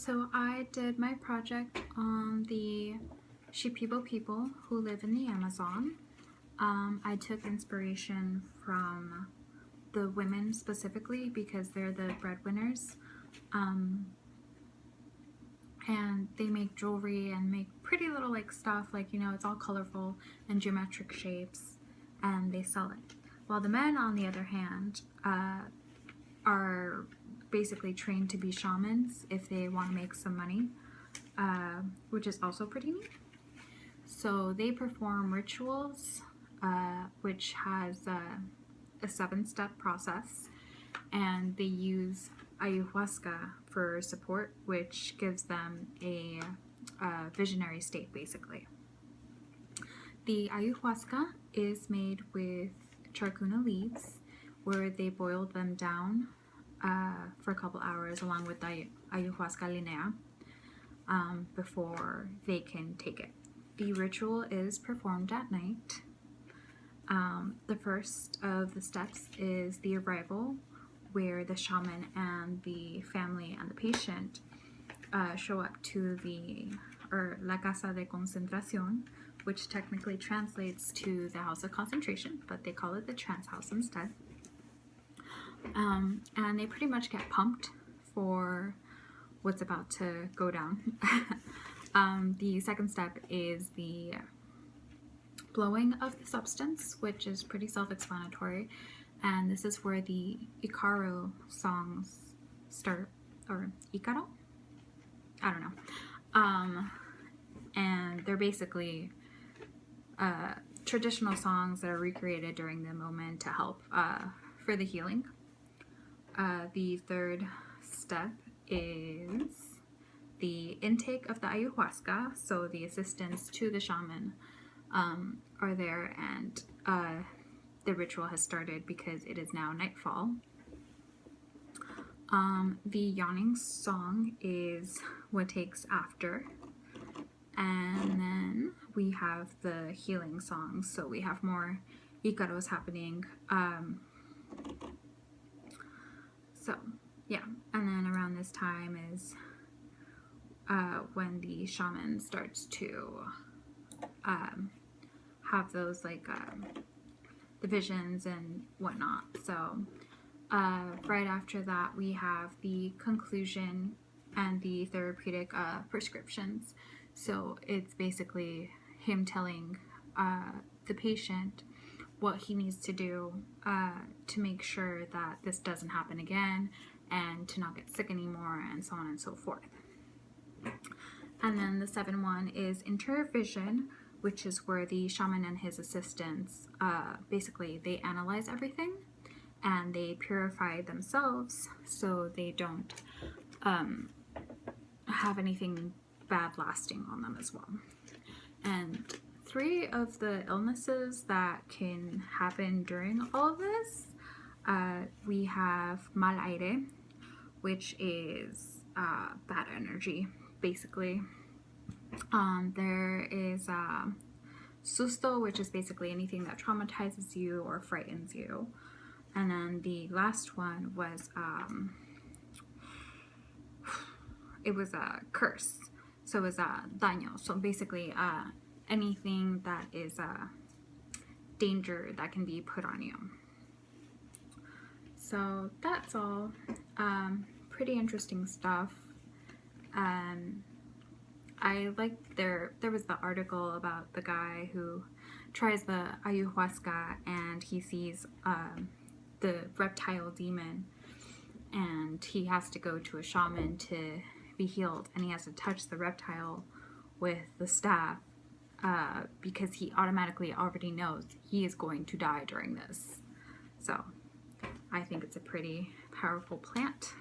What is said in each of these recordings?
So I did my project on the Shipibo people who live in the Amazon. I took inspiration from the women specifically because they're the breadwinners. And they make jewelry and make pretty little like stuff, like, you know, it's all colorful and geometric shapes, and they sell it. While the men, on the other hand, are basically trained to be shamans if they want to make some money, which is also pretty neat. So they perform rituals, which has a 7-step process, and they use ayahuasca for support, which gives them a visionary state, basically. The ayahuasca is made with charcuna leaves, where they boiled them down for a couple hours along with the ayahuasca linea before they can take it. The ritual is performed at night. The first of the steps is the arrival, where the shaman and the family and the patient show up to La Casa de Concentración, which technically translates to the house of concentration, but they call it the trance house instead. And they pretty much get pumped for what's about to go down. The second step is the blowing of the substance, which is pretty self-explanatory, and this is where the Icaro songs start, or Icaro? I don't know. And they're basically traditional songs that are recreated during the moment to help for the healing. The third step is the intake of the ayahuasca, so the assistants to the shaman are there, and the ritual has started because it is now nightfall. The yawning song is what takes after, and then we have the healing songs, so we have more Icaros happening. So yeah, and then around this time is when the shaman starts to have those like the visions and whatnot. So right after that we have the conclusion and the therapeutic prescriptions. So it's basically him telling the patient what he needs to do to make sure that this doesn't happen again and to not get sick anymore, and so on and so forth. And then the 7th one is intervision, which is where the shaman and his assistants basically they analyze everything and they purify themselves so they don't have anything bad lasting on them as well. And 3 of the illnesses that can happen during all of this, we have mal aire, which is bad energy, basically. There is susto, which is basically anything that traumatizes you or frightens you. And then the last one was it was a curse, so it was daño, so basically anything that is danger that can be put on you. So that's all. Pretty interesting stuff. I liked there was the article about the guy who tries the ayahuasca and he sees the reptile demon, and he has to go to a shaman to be healed, and he has to touch the reptile with the staff because he automatically already knows he is going to die during this. So I think it's a pretty powerful plant.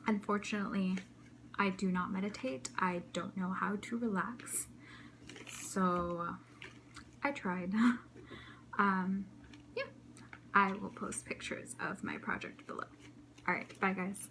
Unfortunately, I do not meditate. I don't know how to relax. So I tried. Yeah, I will post pictures of my project below. Alright, bye guys.